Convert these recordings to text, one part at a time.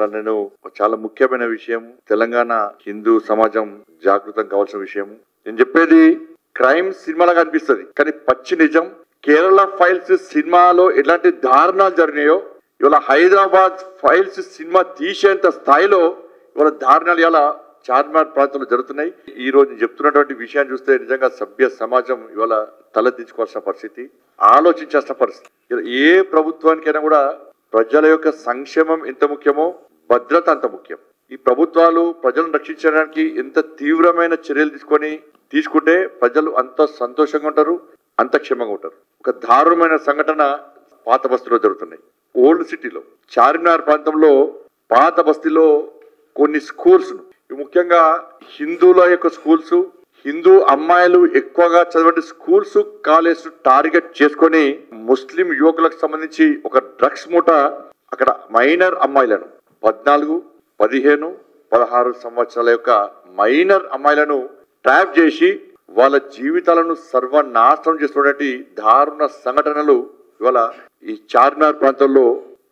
ఇవాళ నేను చాలా ముఖ్యమైన విషయం, తెలంగాణ హిందూ సమాజం జాగృతం కావాల్సిన విషయం. నేను చెప్పేది క్రైమ్ సినిమాలాగా అనిపిస్తుంది, కానీ పచ్చి నిజం. కేరళ ఫైల్స్ సినిమాలో ఎలాంటి దారుణాలు జరిగినాయో ఇవాళ హైదరాబాద్ ఫైల్స్ సినిమా తీసేంత స్థాయిలో ఇవాళ దారుణాలు ఇలా చార్మినార్ ప్రాంతంలో జరుగుతున్నాయి. ఈ రోజు చెప్తున్నటువంటి విషయాన్ని చూస్తే నిజంగా సభ్య సమాజం ఇవాళ తలదించుకోవాల్సిన పరిస్థితి, ఆలోచించాల్సిన పరిస్థితి. ఏ ప్రభుత్వానికైనా కూడా ప్రజల యొక్క సంక్షేమం ఎంత ముఖ్యమో భద్రత అంత ముఖ్యం. ఈ ప్రభుత్వాలు ప్రజలను రక్షించడానికి ఎంత తీవ్రమైన చర్యలు తీసుకుంటే ప్రజలు అంత సంతోషంగా ఉంటారు, అంత క్షేమంగా ఉంటారు. ఒక దారుణమైన సంఘటన పాత బస్తీలో జరుగుతున్నాయి. ఓల్డ్ సిటీలో చార్మినార్ ప్రాంతంలో పాత బస్తీలో కొన్ని స్కూల్స్, ముఖ్యంగా హిందువుల యొక్క స్కూల్స్, హిందూ అమ్మాయిలు ఎక్కువగా చదివే స్కూల్స్ కాలేజ్ టార్గెట్ చేసుకొని ముస్లిం యువకులకు సంబంధించి ఒక డ్రగ్స్ మూట అక్కడ మైనర్ అమ్మాయిలను 14, 15, 16 సంవత్సరాల యొక్క మైనర్ అమ్మాయిలను ట్రాప్ చేసి వాళ్ళ జీవితాలను సర్వనాశనం చేస్తున్నటువంటి దారుణ సంఘటనలు ఇవాళ ఈ చార్మినార్ ప్రాంతంలో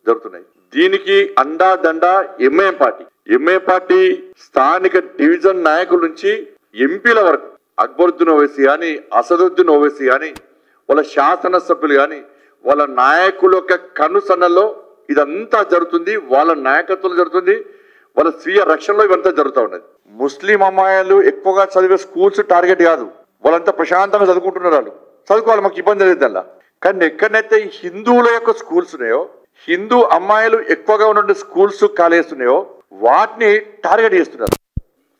జరుగుతున్నాయి. దీనికి అండాదండ ఎంఐఎం పార్టీ స్థానిక డివిజన్ నాయకుల నుంచి ఎంపీల వరకు అక్బరుద్దీన్ ఓవైసీ కానీ, అసదుద్దీన్ ఓవైసీ కానీ, వాళ్ళ శాసనసభ్యులు కానీ, వాళ్ళ నాయకుల యొక్క కనుసన్నల్లో ఇదంతా జరుగుతుంది. వాళ్ళ నాయకత్వంలో జరుగుతుంది, వాళ్ళ స్వీయ రక్షణలో ఇవంతా జరుగుతూ ఉన్నది. ముస్లిం అమ్మాయిలు ఎక్కువగా చదివే స్కూల్స్ టార్గెట్ కాదు, వాళ్ళంతా ప్రశాంతంగా చదువుకుంటున్నారు. వాళ్ళు చదువుకోవాలి, మాకు ఇబ్బంది లేదు అలా. కానీ ఎక్కడైతే హిందువుల యొక్క స్కూల్స్ ఉన్నాయో, హిందూ అమ్మాయిలు ఎక్కువగా ఉన్న స్కూల్స్ కాలేజెస్ ఉన్నాయో వాటిని టార్గెట్ చేస్తున్నారు.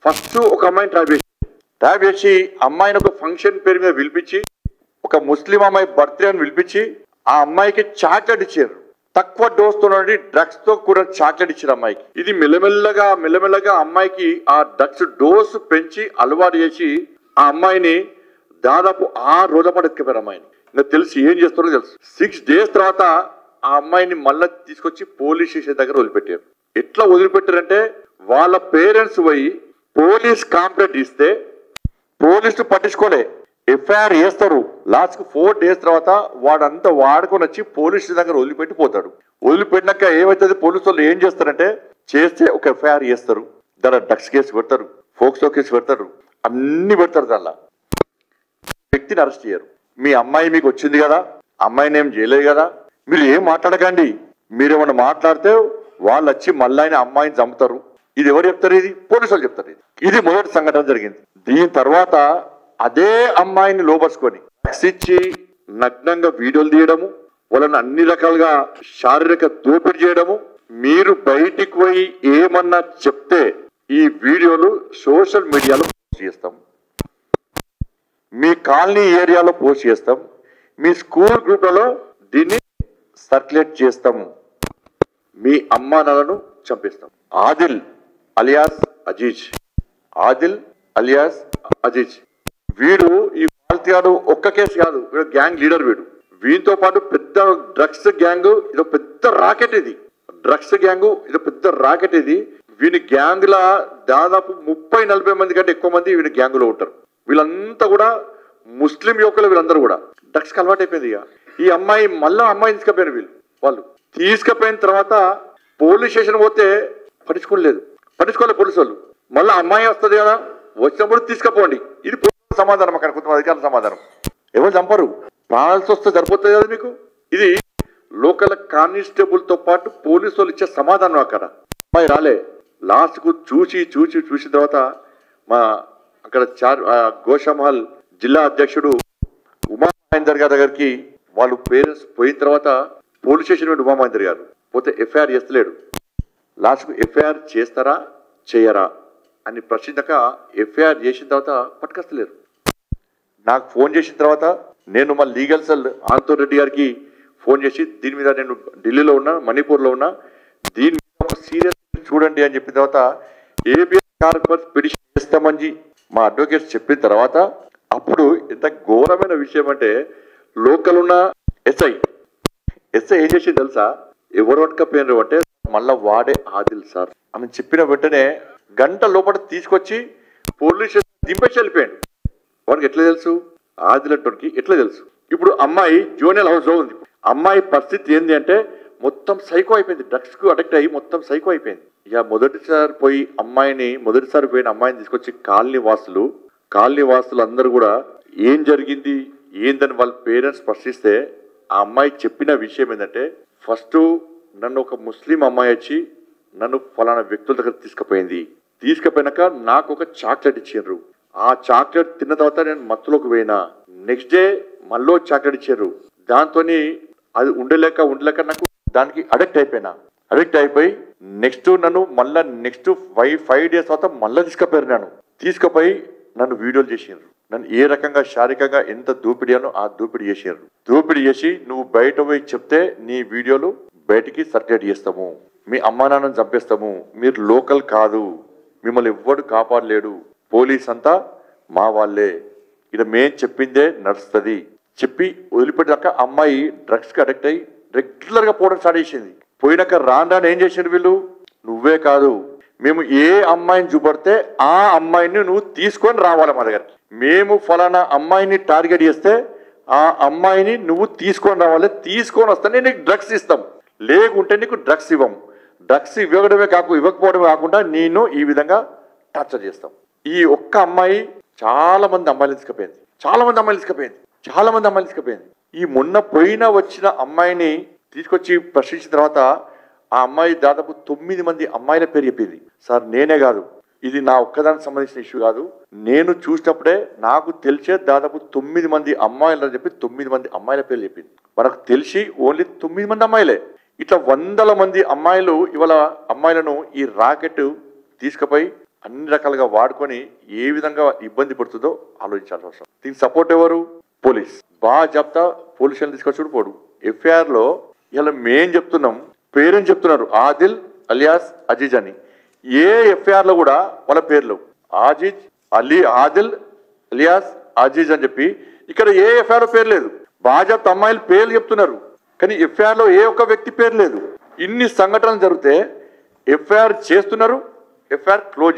ఫస్ట్ ఒక అమ్మాయిని ట్రాప్ చేసి అమ్మాయిని ఒక ఫంక్షన్ పేరు మీద పిలిపించి, ఒక ముస్లిం అమ్మాయి బర్త్డే అని పిలిపించి ఆ అమ్మాయికి చాక్లెట్ ఇచ్చారు. తక్కువ డోస్ తో డ్రగ్స్ తో కూడా చాక్లెట్ ఇచ్చారు అమ్మాయికి. ఇది మెల్లమెల్లగా అమ్మాయికి ఆ డ్రగ్స్ డోస్ పెంచి అలవాటు చేసి ఆ అమ్మాయిని దాదాపు 6 రోజుల పాటు ఎత్తుకపోయారు. అమ్మాయిని ఇంకా తెలిసి ఏం చేస్తారో తెలుసు. 6 days తర్వాత ఆ అమ్మాయిని మళ్ళీ తీసుకొచ్చి పోలీస్ స్టేషన్ దగ్గర వదిలిపెట్టారు. ఎట్లా వదిలిపెట్టారంటే వాళ్ళ పేరెంట్స్ పోయి పోలీస్ కంప్లైంట్ ఇస్తే పోలీసులు పట్టించుకోలే, ఎఫ్ఐఆర్ చేస్తారు. లాస్ట్ 4 days తర్వాత వాడంతా వాడుకొని వచ్చి పోలీసు దగ్గర వదిలిపెట్టి పోతాడు. వదిలిపెట్టినాక ఏమైతుంది, పోలీసు వాళ్ళు ఏం చేస్తారంటే చేస్తే ఒక ఎఫ్ఐఆర్ చేస్తారు, దాని డ్రగ్స్ కేసు పెడతారు, ఫోక్సో కేసు పెడతారు, అన్ని పెడతారు. దానిలో వ్యక్తిని అరెస్ట్ చేయరు. మీ అమ్మాయి మీకు వచ్చింది కదా, అమ్మాయిని ఏం చేయలేదు కదా, మీరు ఏం మాట్లాడకండి, మీరేమన్నా మాట్లాడితే వాళ్ళు వచ్చి మళ్ళీ అమ్మాయిని చంపుతారు. ఇది ఎవరు చెప్తారు? ఇది పోలీసు వాళ్ళు చెప్తారు. ఇది మొదటి సంఘటన జరిగింది. దీని తర్వాత అదే అమ్మాయిని లోపరుచుకొని ఇచ్చి నగ్నంగా వీడియోలు తీయడము, వాళ్ళని అన్ని రకాలుగా శారీరక దోపిడీ చేయడము. మీరు బయటికి పోయి ఏమన్నా చెప్తే ఈ వీడియోలు సోషల్ మీడియాలో పోస్ట్ చేస్తాం, మీ కాలనీ ఏరియాలో పోస్ట్ చేస్తాం, మీ స్కూల్ గ్రూప్లలో దీన్ని సర్క్యులేట్ చేస్తాం, మీ అమ్మానాలను చంపేస్తాం. ఆదిల్ అలియాస్ అజీజ్ వీడు ఈ పాల్తీయాడు ఒక్క కేసు కాదు, వీడు గ్యాంగ్ లీడర్. వీటితో పాటు పెద్ద డ్రగ్స్ గ్యాంగ్, ఇది పెద్ద రాకెట్. ఇది వీని గ్యాంగ్ లా దాదాపు 30-40 మంది కంటే ఎక్కువ మంది వీడి గ్యాంగ్ లో ఉంటారు. వీళ్ళంతా కూడా ముస్లిం యువకులు, వీళ్ళందరూ కూడా డ్రగ్స్ కి అలవాటు అయిపోయింది. ఈ అమ్మాయి మళ్ళా అమ్మాయిని తీసుకుపోయారు. వాళ్ళు తీసుకుపోయిన తర్వాత పోలీస్ స్టేషన్ పోతే పట్టించుకోలే పోలీసు వాళ్ళు. మళ్ళీ అమ్మాయి వస్తుంది కదా, వచ్చినప్పుడు తీసుకుపోండి. ఇది సమాధానం, అక్కడ కొంత అధికారుల సమాధానం. ఎవరు చంపరు, ప్రాణాలు వస్తే సరిపోతుంది కదా మీకు. ఇది లోకల్ కానిస్టేబుల్ తో పాటు పోలీసు వాళ్ళు ఇచ్చే సమాధానం. అక్కడ అమ్మాయి రాలే. లాస్ట్ కు చూసిన తర్వాత మా అక్కడ గోషామహల్ జిల్లా అధ్యక్షుడు ఉమామహేందర్ గారి దగ్గరికి వాళ్ళు పేరెంట్స్ పోయిన తర్వాత పోలీస్ స్టేషన్ నుండి ఉమామహేందర్ గారు పోతే ఎఫ్ఐఆర్ చేస్తలేడు. లాస్ట్కు ఎఫ్ఐఆర్ చేస్తారా చేయరా అని ప్రశ్నించాక ఎఫ్ఐఆర్ చేసిన తర్వాత పట్టుకొస్తలేరు. నాకు ఫోన్ చేసిన తర్వాత నేను మా లీగల్ సెల్ ఆంతోన్ రెడ్డి గారికి ఫోన్ చేసి దీని మీద నేను ఢిల్లీలో ఉన్నా, మణిపూర్లో ఉన్నా, దీని మీద సీరియస్ చూడండి అని చెప్పిన తర్వాత ఏబిఎస్ కార్పస్ పిటిషన్ చేస్తామని మా అడ్వకేట్స్ చెప్పిన తర్వాత అప్పుడు ఎంత ఘోరమైన విషయం అంటే లోకల్ ఉన్న ఎస్ఐ ఏం చేసి తెలుసా, ఎవరు పట్టుకపోయినారు అంటే మళ్ళా వాడే ఆదిల్ సార్ అని చెప్పిన వెంటనే గంట లోపల తీసుకొచ్చి పోలీస్ స్టేషన్ దింపేసి వెళ్ళిపోయాడు. వాడికి ఎట్లా తెలుసు, ఆదిల్ అంటోనికి ఎట్లా తెలుసు? ఇప్పుడు అమ్మాయి జూనియర్ హౌస్ లో ఉంది. అమ్మాయి పరిస్థితి ఏంటి అంటే మొత్తం సైకో అయిపోయింది, డ్రగ్స్ కు అడిక్ట్ అయ్యి మొత్తం సైకో అయిపోయింది. ఇక మొదటిసారి పోయిన అమ్మాయిని తీసుకొచ్చి కాలనీ వాసులు అందరూ కూడా ఏం జరిగింది ఏందని వాళ్ళ పేరెంట్స్ ప్రశ్నిస్తే ఆ అమ్మాయి చెప్పిన విషయం ఏంటంటే, ఫస్ట్ నన్ను ఒక ముస్లిం అమ్మాయి వచ్చి నన్ను ఫలానా వ్యక్తుల దగ్గర తీసుకుపోయినాక నాకు ఒక చాక్లెట్ ఇచ్చిండ్రు. ఆ చాక్లెట్ తిన్న తర్వాత నేను మత్తులోకి పోయినా. నెక్స్ట్ డే మళ్ళీ చాక్లెట్ ఇచ్చారు. దాంతో అది ఉండలేక నాకు దానికి అడిక్ట్ అయిపోయి నన్ను మళ్ళా నెక్స్ట్ 5 days తర్వాత మళ్ళీ తీసుకుపోయి నన్ను వీడియోలు చేసిండ్రు. నన్ను ఏ రకంగా శారీరకంగా ఎంత దోపిడీ అనో ఆ దోపిడీ చేసిండ్రు. దోపిడీ చేసి నువ్వు బయట పోయి చెప్తే నీ వీడియోలు బయటికి సర్క్యులేట్ చేస్తాము, మీ అమ్మా నాన్నని చంపేస్తాము, మీరు లోకల్ కాదు, మిమ్మల్ని ఎవ్వడు కాపాడలేడు, పోలీస్ అంతా మా వాళ్ళే, ఇక్కడ మేం చెప్పిందే నడుస్తుంది చెప్పి వదిలిపెట్టాక అమ్మాయి డ్రగ్స్ కి అడిక్ట్ అయ్యి రెగ్యులర్ గా పోవడం స్టార్ట్ చేసింది. పోయినాక రాను ఏం చేసిండ్రు వీళ్ళు, నువ్వే కాదు మేము ఏ అమ్మాయిని చూపడితే ఆ అమ్మాయిని నువ్వు తీసుకొని రావాలి మా దగ్గరికి, మేము ఫలానా అమ్మాయిని టార్గెట్ చేస్తే ఆ అమ్మాయిని నువ్వు తీసుకొని రావాలి, తీసుకొని వస్తే నీకు డ్రగ్స్ ఇస్తాం, లేకుంటే నీకు డ్రగ్స్ ఇవ్వం, డ్రగ్స్ ఇవ్వకపోవడమే కాకుండా నేను ఈ విధంగా టార్చర్ చేస్తాం. ఈ ఒక్క అమ్మాయి చాలా మంది అమ్మాయిలు తీసుకుపోయింది. ఈ మొన్న వచ్చిన అమ్మాయిని తీసుకొచ్చి ప్రశ్నించిన తర్వాత ఆ అమ్మాయి దాదాపు 9 మంది అమ్మాయిల పేరు చెప్పింది. సార్ నేనే కాదు, ఇది నా ఒక్కదానికి సంబంధించిన ఇష్యూ కాదు, నేను చూసినప్పుడే నాకు తెలిసే దాదాపు 9 మంది అమ్మాయిలు అని చెప్పి 9 మంది అమ్మాయిల పేర్లు చెప్పింది. మనకు తెలిసి ఓన్లీ 9 మంది అమ్మాయిలే. ఇట్లా 100 మంది అమ్మాయిలు ఇవాళ అమ్మాయిలను ఈ రాకెట్ తీసుకుపోయి అన్ని రకాలుగా వాడుకొని ఏ విధంగా ఇబ్బంది పడుతుందో ఆలోచించాల్సిన అవసరం. దీనికి సపోర్ట్ ఎవరు? పోలీస్. బాగా చెప్తా పోలీసులను తీసుకొచ్చి పోడు. ఎఫ్ఐఆర్ లో ఇలా మేం చెప్తున్నాం, పేరెంట్స్ చెప్తున్నారు ఆదిల్ అలియాస్ అజీజ్ అని. ఏ ఎఫ్ఐఆర్ లో కూడా వాళ్ళ పేర్లు ఆదిల్ అలియాస్ అజీజ్ అని చెప్పి ఇక్కడ ఏ ఎఫ్ఐఆర్ పేరు లేదు. బాజాప్త అమ్మాయిల పేర్లు చెప్తున్నారు కానీ ఎఫ్ఐఆర్ లో ఏ ఒక్క వ్యక్తి పేరు లేదు. ఇన్ని సంఘటనలు జరిగితే ఎఫ్ఐఆర్ చేస్తున్నారు, ఎఫ్ఐఆర్ క్లోజ్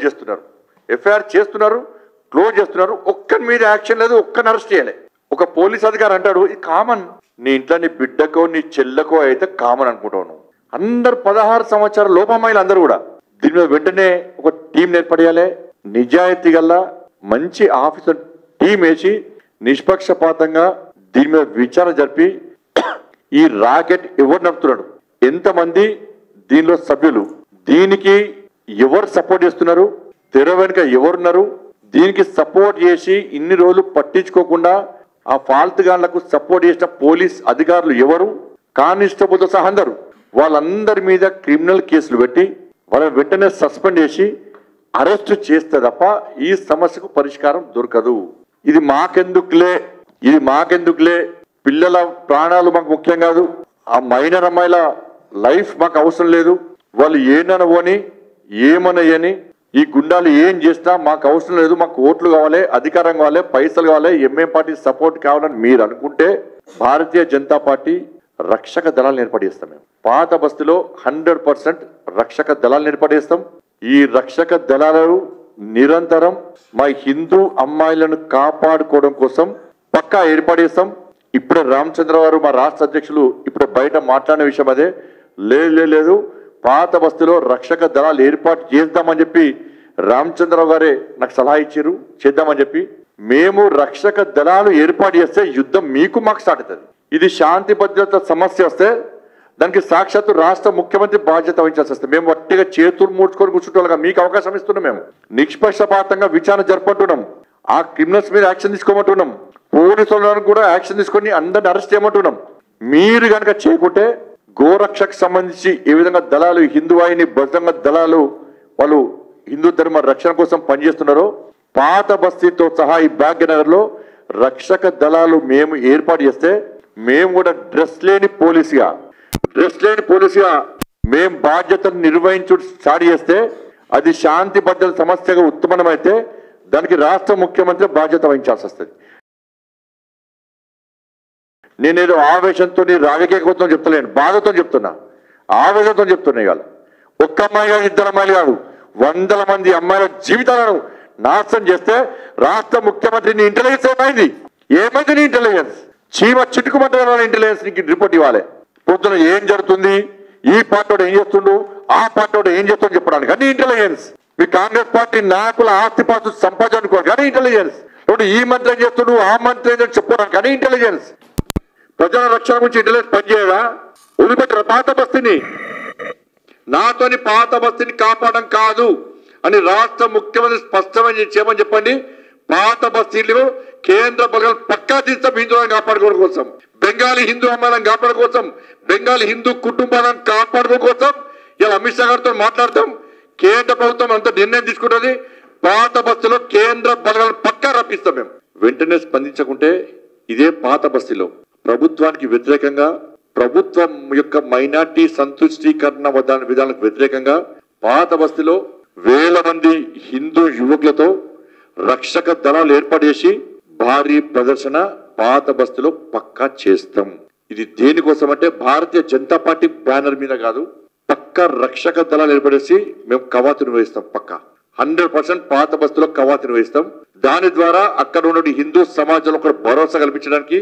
చేస్తున్నారు, ఒక్కరి మీద యాక్షన్ లేదు, ఒక్కరిని అరెస్ట్ చేయలే. ఒక పోలీస్ అధికారి అంటాడు ఇది కామన్, నీ ఇంట్లో నీ బిడ్డకో నీ చెల్లెకో అయితే కామన్ అనుకుంటాను. అందరు 16 సంవత్సరాల లోపమ్మాయిలు అందరూ కూడా దీని మీద వెంటనే ఒక టీం ఏర్పడేయాలి, నిజాయితీ గల్లా మంచి ఆఫీసర్ టీం వేసి నిష్పక్షపాతంగా దీని మీద విచారణ జరిపి ఈ రాకెట్ ఎవరు నడుపుతున్నాడు, ఎంతమంది దీనిలో సభ్యులు, దీనికి ఎవరు సపోర్ట్ చేస్తున్నారు, తెర వెనుక ఎవరున్నారు, దీనికి సపోర్ట్ చేసి ఇన్ని రోజులు పట్టించుకోకుండా ఆ ఫాల్తుగాళ్లకు సపోర్ట్ చేసిన పోలీస్ అధికారులు ఎవరు, కానిస్టేబుల్తో సహా అందరూ, వాళ్ళందరి మీద క్రిమినల్ కేసులు పెట్టి వాళ్ళని వెంటనే సస్పెండ్ చేసి అరెస్ట్ చేస్తే తప్ప ఈ సమస్యకు పరిష్కారం దొరకదు. ఇది మాకెందుకులే, పిల్లల ప్రాణాలు మాకు ముఖ్యం కాదు, ఆ మైనర్ అమ్మాయిల లైఫ్ మాకు అవసరం లేదు, వాళ్ళు ఏనని ఏమనయ్యని ఈ గుండాలు ఏం చేసినా మాకు అవసరం లేదు, మాకు ఓట్లు కావాలి, అధికారం కావాలి, పైసలు కావాలి, ఎంఏ పార్టీ సపోర్ట్ కావాలని మీరు అనుకుంటే భారతీయ జనతా పార్టీ రక్షక దళాలను ఏర్పడేస్తాం. మేము పాత బస్తీలో 100% రక్షక దళాలను ఏర్పడేస్తాం. ఈ రక్షక దళాలు నిరంతరం మా హిందూ అమ్మాయిలను కాపాడుకోవడం కోసం పక్కా ఏర్పడేస్తాం. ఇప్పుడే రామచంద్ర గారు మా రాష్ట్ర అధ్యక్షులు ఇప్పుడే బయట మాట్లాడిన విషయం అదే. లేదు పాత బస్తీలో రక్షక దళాలు ఏర్పాటు చేద్దామని చెప్పి రామచంద్రరావు గారే నాకు సలహా ఇచ్చారు, చేద్దామని చెప్పి. మేము రక్షక దళాలు ఏర్పాటు చేస్తే యుద్ధం మీకు మాకు స్టార్ట్ అవుతుంది. ఇది శాంతి భద్రత సమస్య వస్తే దానికి సాక్షాత్తు రాష్ట్ర ముఖ్యమంత్రి బాధ్యత వహించాల్సి వస్తుంది. మేము వట్టిగా చేతులు మూడ్చుకొని కూర్చుంటాం, మీకు అవకాశం ఇస్తున్నాం, మేము నిష్పక్షపాతంగా విచారణ జరుపుకుంటున్నాం, ఆ క్రిమినల్స్ మీద యాక్షన్ తీసుకోమంటున్నాం, పోలీసులను కూడా యాక్షన్ తీసుకొని అందరిని అరెస్ట్ చేయమంటున్నాం. మీరు కనుక చేయకుంటే గోరక్షకు సంబంధించి ఏ విధంగా దళాలు హిందూ వాహిని బజరంగ దళాలు వాళ్ళు హిందూ ధర్మ రక్షణ కోసం పనిచేస్తున్నారో పాత బస్తీతో సహా ఈ భాగ్యనగర్ లో రక్షక దళాలు మేము ఏర్పాటు చేస్తే మేము కూడా డ్రెస్ లేని పోలీసుగా మేము బాధ్యతను నిర్వహించు స్టార్ట్ చేస్తే అది శాంతి భద్రత సమస్యగా ఉత్పన్నమైతే దానికి రాష్ట్ర ముఖ్యమంత్రి బాధ్యత వహించాల్సి వస్తుంది. నేనేదో ఆవేశంతో రాజకీయ కోసం చెప్తలేను, బాధతో చెప్తున్నా, ఆవేశంతో చెప్తున్నా. ఇవాళ ఒక్క అమ్మాయి కాదు, 2 అమ్మాయిలు కాదు, 100 మంది అమ్మాయిల జీవితాలను నాశనం చేస్తే రాష్ట్ర ముఖ్యమంత్రి నీ ఇంటెలిజెన్స్ ఏమైంది నీ ఇంటెలిజెన్స్? చీమ చిట్టుకుమంటే ఇంటెలిజెన్స్ నీకు రిపోర్ట్ ఇవ్వాలి. పొద్దున ఏం జరుగుతుంది, ఈ పార్టీ ఏం చేస్తుండు, ఆ పార్టీ ఏం చేస్తుండో చెప్పడానికి కానీ ఇంటెలిజెన్స్. మీ కాంగ్రెస్ పార్టీ నాయకుల ఆస్తిపాస్తు సంపాదించుకోవాలి కానీ ఇంటెలిజెన్స్. ఇప్పుడు ఈ మంత్రి ఏం చేస్తుండు, ఆ మంత్రి ఏం చెప్పుకోవడానికి కానీ ఇంటెలిజెన్స్. ప్రజల రక్షణ గురించి ఇంటెలిజెన్స్ పనిచేయడా? వదిలిపెట్టారు పాత బస్తీని. నాతోని పాత బస్తీని కాపాడడం కాదు అని రాష్ట్ర ముఖ్యమంత్రి స్పష్టమైన చేయమని చెప్పండి. పాత బస్తీలు కేంద్ర బలగాలు పక్కా తీస్తాం హిందువులను కాపాడుకోవడం కోసం, బెంగాలీ హిందూ అమ్మాయిలను కాపాడుకోవడం కోసం, బెంగాలీ హిందూ కుటుంబాలను కాపాడుకోవడం కోసం ఇలా అమిత్ షా గారితో మాట్లాడతాం. కేంద్ర ప్రభుత్వం అంత నిర్ణయం తీసుకుంటుంది. పాత బస్తీలో కేంద్ర బలగాలను పక్కా రప్పిస్తాం. మేము వెంటనే స్పందించకుంటే ఇదే పాత బస్తీలో ప్రభుత్వానికి వ్యతిరేకంగా, ప్రభుత్వం యొక్క మైనార్టీ సంతుష్టీకరణ విధానాలకు వ్యతిరేకంగా పాత బస్తీలో వేల మంది హిందూ యువకులతో రక్షక దళాలు ఏర్పాటు చేసి భారీ ప్రదర్శన పాత బస్తీలో పక్కా చేస్తాం. ఇది దేనికోసం అంటే భారతీయ జనతా పార్టీ బ్యానర్ మీద కాదు, పక్కా రక్షక దళాలు ఏర్పడేసి మేము కవాతు నిర్వహిస్తాం. పక్కా 100% పాత బస్తీలో కవాతు నిర్వహిస్తాం. దాని ద్వారా అక్కడ ఉన్న హిందూ సమాజంలో ఒక భరోసా కల్పించడానికి,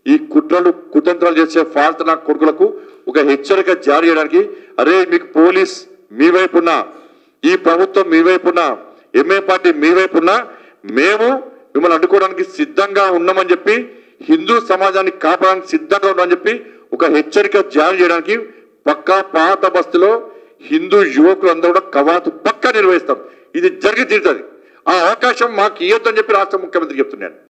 ఈ కుట్రలు కుతంత్రాలు చేసే ఫాల్తనా కొడుకులకు ఒక హెచ్చరిక జారీ చేయడానికి, అరే మీకు పోలీస్ మీ వైపున్నా, ఈ ప్రభుత్వం మీ వైపున్నా, ఎంఏ పార్టీ మీ వైపున్నా, మేము మిమ్మల్ని అడ్డుకోవడానికి సిద్ధంగా ఉన్నామని చెప్పి, హిందూ సమాజాన్ని కాపాడడానికి సిద్ధంగా ఉన్నామని చెప్పి ఒక హెచ్చరిక జారీ చేయడానికి పక్కా పాత బస్తీలో హిందూ యువకులు అందరూ కూడా కవాతు పక్కా నిర్వహిస్తాం. ఇది జరిగి తీరుతుంది. ఆ అవకాశం మాకు ఇవ్వద్దని చెప్పి రాష్ట్ర ముఖ్యమంత్రి చెప్తున్నాను.